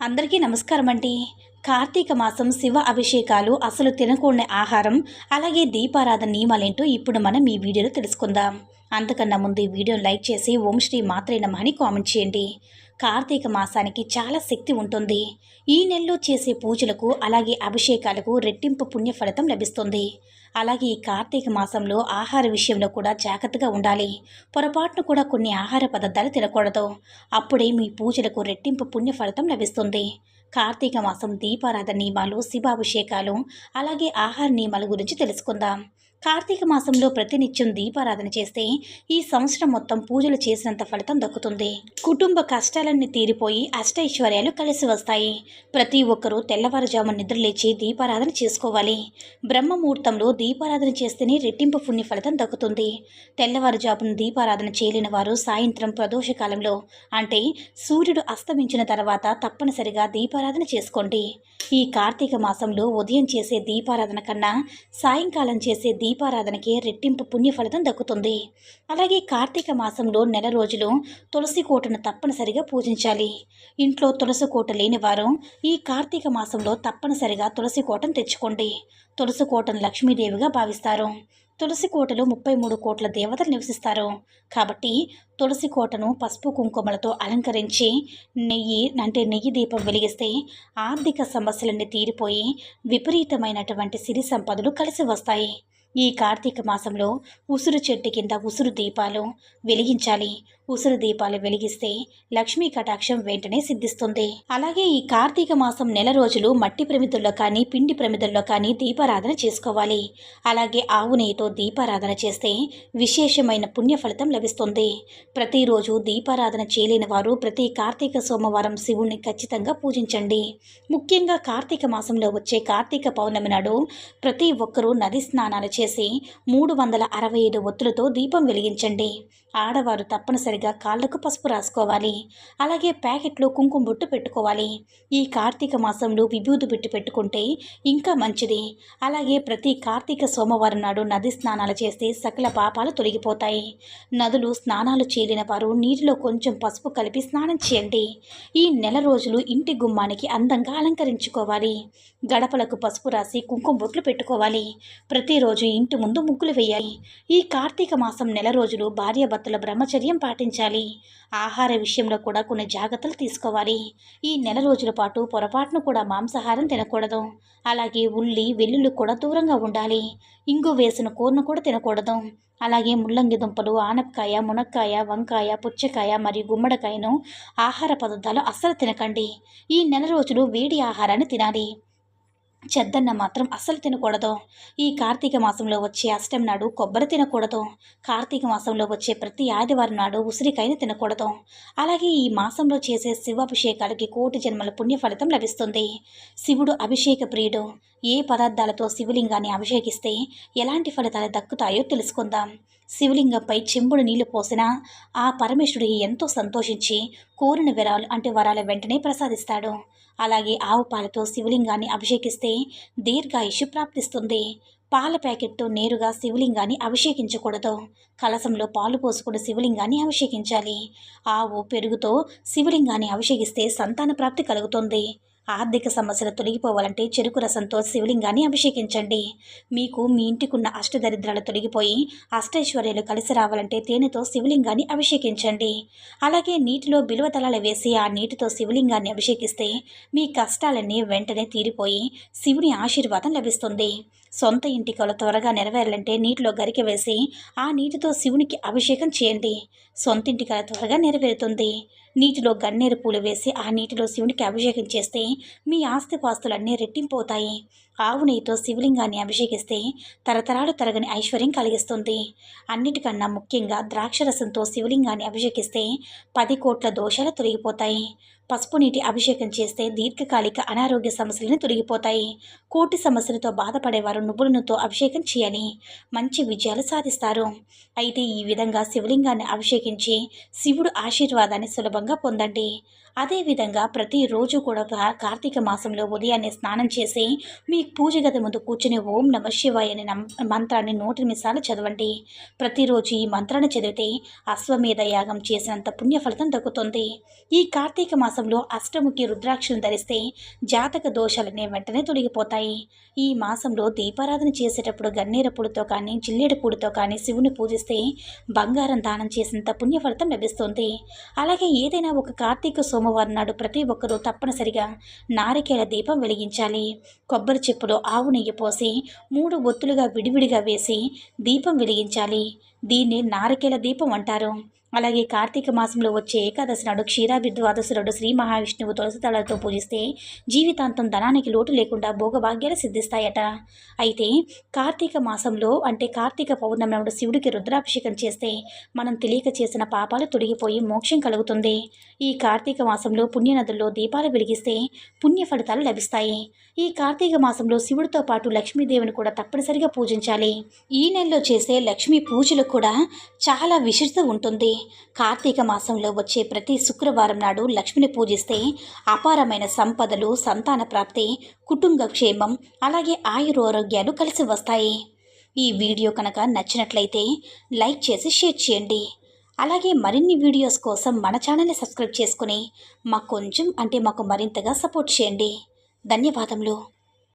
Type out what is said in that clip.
అందరికీ నమస్కారం అండి. కార్తీక మాసం శివ అభిషేకాలు, అసలు తినకూడని ఆహారం, అలాగే దీపారాధన నియమాలేంటో ఇప్పుడు మనం ఈ వీడియోలో తెలుసుకుందాం. అంతకన్నా ముందు ఈ వీడియోని లైక్ చేసి ఓం శ్రీ మాత్రే నమః అని కామెంట్ చేయండి. కార్తీక మాసానికి చాలా శక్తి ఉంటుంది. ఈ నెలలో చేసే పూజలకు అలాగే అభిషేకాలకు రెట్టింపు పుణ్య ఫలితం లభిస్తుంది. అలాగే ఈ కార్తీక మాసంలో ఆహార విషయంలో కూడా జాగ్రత్తగా ఉండాలి. పొరపాటును కూడా కొన్ని ఆహార పదార్థాలు తినకూడదు. అప్పుడే మీ పూజలకు రెట్టింపు పుణ్య ఫలితం లభిస్తుంది. కార్తీక మాసం దీపారాధన నియమాలు, శివాభిషేకాలు, అలాగే ఆహార నియమాల గురించి తెలుసుకుందాం. కార్తీక మాసంలో ప్రతినిత్యం దీపారాధన చేస్తే ఈ సంవత్సరం మొత్తం పూజలు చేసినంత ఫలితం దక్కుతుంది. కుటుంబ కష్టాలన్నీ తీరిపోయి అష్టైశ్వర్యాలు కలిసి వస్తాయి. ప్రతి ఒక్కరూ తెల్లవారుజాము నిద్రలేచి దీపారాధన చేసుకోవాలి. బ్రహ్మముహూర్తంలో దీపారాధన చేస్తేనే రెట్టింపు పుణ్య ఫలితం దక్కుతుంది. తెల్లవారుజామున దీపారాధన చేయలేని వారు సాయంత్రం ప్రదోషకాలంలో అంటే సూర్యుడు అస్తమించిన తర్వాత తప్పనిసరిగా దీపారాధన చేసుకోండి. ఈ కార్తీక మాసంలో ఉదయం చేసే దీపారాధన కన్నా సాయంకాలం చేసే దీపారాధనకి రెట్టింపు పుణ్య ఫలితం దక్కుతుంది. అలాగే కార్తీక మాసంలో నెల రోజులు తులసి కోటను తప్పనిసరిగా పూజించాలి. ఇంట్లో తులసి కోట లేని వారు ఈ కార్తీక మాసంలో తప్పనిసరిగా తులసి కోటను తెచ్చుకోండి. తులసి కోటను లక్ష్మీదేవిగా భావిస్తారు. తులసి కోటలో 33 కోట్ల దేవతలు నివసిస్తారు. కాబట్టి తులసి కోటను పసుపు కుంకుమలతో అలంకరించి నెయ్యి దీపం వెలిగిస్తే ఆర్థిక సమస్యలన్నీ తీరిపోయి విపరీతమైనటువంటి సిరి సంపదలు కలిసి వస్తాయి. ఈ కార్తీక మాసంలో ఉసురు చెట్టు కింద ఉసురు దీపాలు వెలిగించాలి. ఉసురు దీపాలు వెలిగిస్తే లక్ష్మీ కటాక్షం వెంటనే సిద్ధిస్తుంది. అలాగే ఈ కార్తీక మాసం నెల రోజులు మట్టి ప్రమిదల్లో కానీ పిండి ప్రమిదల్లో కానీ దీపారాధన చేసుకోవాలి. అలాగే ఆవు నెయ్యితో దీపారాధన చేస్తే విశేషమైన పుణ్య ఫలితం లభిస్తుంది. ప్రతిరోజు దీపారాధన చేయలేని వారు ప్రతి కార్తీక సోమవారం శివుణ్ణి ఖచ్చితంగా పూజించండి. ముఖ్యంగా కార్తీక మాసంలో వచ్చే కార్తీక పౌర్ణమి నాడు ప్రతి ఒక్కరూ నది స్నానాలు చేసి 365 ఒత్తులతో దీపం వెలిగించండి. ఆడవారు తప్పనిసరిగా కాళ్లకు పసుపు రాసుకోవాలి. అలాగే ప్యాకెట్లో కుంకుమ బొట్టు పెట్టుకోవాలి. ఈ కార్తీక మాసంలో విభూది బొట్టు పెట్టుకుంటే ఇంకా మంచిది. అలాగే ప్రతి కార్తీక సోమవారం నాడు నది స్నానాలు చేస్తే సకల పాపాలు తొలగిపోతాయి. నదులు స్నానాలు చేయలేని వారు నీటిలో కొంచెం పసుపు కలిపి స్నానం చేయండి. ఈ నెల రోజులు ఇంటి గుమ్మానికి అందంగా అలంకరించుకోవాలి. గడపలకు పసుపు రాసి కుంకుమ బొట్లు పెట్టుకోవాలి. ప్రతిరోజు ఇంటి ముందు ముగ్గులు వేయాలి. ఈ కార్తీక మాసం నెల రోజులు భార్యాభర్తల బ్రహ్మచర్యం పాటించాలి. ఆహార విషయంలో కూడా కొన్ని జాగ్రత్తలు తీసుకోవాలి. ఈ నెల రోజుల పాటు పొరపాటును కూడా మాంసాహారం తినకూడదు. అలాగే ఉల్లి వెల్లుల్లి కూడా దూరంగా ఉండాలి. ఇంగు వేసిన కూరను కూడా తినకూడదు. అలాగే ముల్లంగి దుంపలు, ఆనపకాయ, మునక్కాయ, వంకాయ, పుచ్చకాయ మరియు గుమ్మడికాయను ఆహార పదార్థాలు అస్సలు తినకండి. ఈ నెల రోజులు వేడి ఆహారాన్ని తినాలి. చెద్దన్న మాత్రం అస్సలు తినకూడదు. ఈ కార్తీక మాసంలో వచ్చే అష్టమి నాడు కొబ్బరి తినకూడదు. కార్తీక మాసంలో వచ్చే ప్రతి ఆదివారం నాడు ఉసిరికాయని తినకూడదు. అలాగే ఈ మాసంలో చేసే శివాభిషేకాలకి కోటి జన్మల పుణ్య ఫలితం లభిస్తుంది. శివుడు అభిషేక ప్రియుడు. ఏ పదార్థాలతో శివలింగాన్ని అభిషేకిస్తే ఎలాంటి ఫలితాలు దక్కుతాయో తెలుసుకుందాం. శివలింగంపై చెంబుడు నీళ్లు పోసినా ఆ పరమేశ్వరుడు ఎంతో సంతోషించి కోరిన వరాల వెంటనే ప్రసాదిస్తాడు. అలాగే ఆవు పాలతో శివలింగాన్ని అభిషేకిస్తే దీర్ఘాయుషు ప్రాప్తిస్తుంది. పాల ప్యాకెట్తో నేరుగా శివలింగాన్ని అభిషేకించకూడదు. కలశంలో పాలు పోసుకుని శివలింగాన్ని అభిషేకించాలి. ఆవు పెరుగుతో శివలింగాన్ని అభిషేకిస్తే సంతాన ప్రాప్తి కలుగుతుంది. ఆర్థిక సమస్యలు తొలగిపోవాలంటే చెరుకు రసంతో శివలింగాన్ని అభిషేకించండి. మీకు మీ ఇంటికున్న అష్టదరిద్రాలు తొలగిపోయి అష్టైశ్వర్యాలు కలిసి రావాలంటే తేనెతో శివలింగాన్ని అభిషేకించండి. అలాగే నీటిలో బిల్వదళాలు వేసి ఆ నీటితో శివలింగాన్ని అభిషేకిస్తే మీ కష్టాలన్నీ వెంటనే తీరిపోయి శివుని ఆశీర్వాదం లభిస్తుంది. సొంత ఇంటి కల త్వరగా నెరవేరాలంటే నీటిలో గరిక వేసి ఆ నీటితో శివునికి అభిషేకం చేయండి. సొంతింటి కల త్వరగా నెరవేరుతుంది. నీటిలో గన్నేరు పూలు వేసి ఆ నీటిలో శివునికి అభిషేకం చేస్తే మీ ఆస్తిపాస్తులన్నీ రెట్టింపోతాయి. ఆవు నెయ్యితో శివలింగాన్ని అభిషేకిస్తే తరతరాలు తరగని ఐశ్వర్యం కలిగిస్తుంది. అన్నిటికన్నా ముఖ్యంగా ద్రాక్షరసంతో శివలింగాన్ని అభిషేకిస్తే 10 కోట్ల దోషాలు తొలగిపోతాయి. పసుపు నీటి అభిషేకం చేస్తే దీర్ఘకాలిక అనారోగ్య సమస్యలను తొలగిపోతాయి. కోటి సమస్యలతో బాధపడేవారు నువ్వుల నూనెతో అభిషేకం చేయాలి. మంచి విజయాలు సాధిస్తారు. అయితే ఈ విధంగా శివలింగాన్ని అభిషేకించి శివుడు ఆశీర్వాదాన్ని సులభంగా పొందండి. అదేవిధంగా ప్రతిరోజు కూడా కార్తీక మాసంలో ఉదయాన్నే స్నానం చేసి మీ పూజ గది ముందు కూర్చుని ఓం నమ శివాయ అనే మంత్రాన్ని 108 సార్లు చదవండి. ప్రతిరోజు ఈ మంత్రాన్ని చదివితే అశ్వమేధ యాగం చేసినంత పుణ్య ఫలితం దక్కుతుంది. ఈ కార్తీక మాసంలో అష్టముఖి రుద్రాక్షను ధరిస్తే జాతక దోషాలనే వెంటనే తొలగిపోతాయి. ఈ మాసంలో దీపారాధన చేసేటప్పుడు గన్నేర పూలతో కానీ జిల్లేడు పూలతో కానీ శివుని పూజిస్తే బంగారం దానం చేసినంత పుణ్య ఫలితం లభిస్తుంది. అలాగే ఏదైనా ఒక కార్తీక సోమవారం నాడు ప్రతి ఒక్కరూ తప్పనిసరిగా నారికేల దీపం వెలిగించాలి. కొబ్బరి చెప్పులో ఆవు నెయ్యి పోసి 3 ఒత్తులుగా విడివిడిగా వేసి దీపం వెలిగించాలి. దీన్ని నారికేల దీపం అంటారు. అలాగే కార్తీక మాసంలో వచ్చే ఏకాదశి నాడు క్షీరాబ్ది ద్వాదశుడు శ్రీ మహావిష్ణువు తులసి దళాలతో పూజిస్తే జీవితాంతం ధనానికి లోటు లేకుండా భోగభాగ్యాలు సిద్ధిస్తాయట. అయితే కార్తీక మాసంలో అంటే కార్తీక పౌర్ణమి నాడు శివుడికి రుద్రాభిషేకం చేస్తే మనం తెలియక చేసిన పాపాలు తొలగిపోయి మోక్షం కలుగుతుంది. ఈ కార్తీక మాసంలో పుణ్యనదుల్లో దీపాలు వెలిగిస్తే పుణ్య ఫలితాలు లభిస్తాయి. ఈ కార్తీక మాసంలో శివుడితో పాటు లక్ష్మీదేవిని కూడా తప్పనిసరిగా పూజించాలి. ఈ నెలలో చేసే లక్ష్మీ పూజలు కూడా చాలా విశిష్టత ఉంటుంది. కార్తీక మాసంలో వచ్చే ప్రతి శుక్రవారం నాడు లక్ష్మిని పూజిస్తే అపారమైన సంపదలు, సంతాన ప్రాప్తి, కుటుంబ క్షేమం, అలాగే ఆయురారోగ్యాలు కలిసి వస్తాయి. ఈ వీడియో కనుక నచ్చినట్లయితే లైక్ చేసి షేర్ చేయండి. అలాగే మరిన్ని వీడియోస్ కోసం మన ఛానల్ని సబ్స్క్రైబ్ చేసుకుని మాకు మరింతగా సపోర్ట్ చేయండి. ధన్యవాదములు.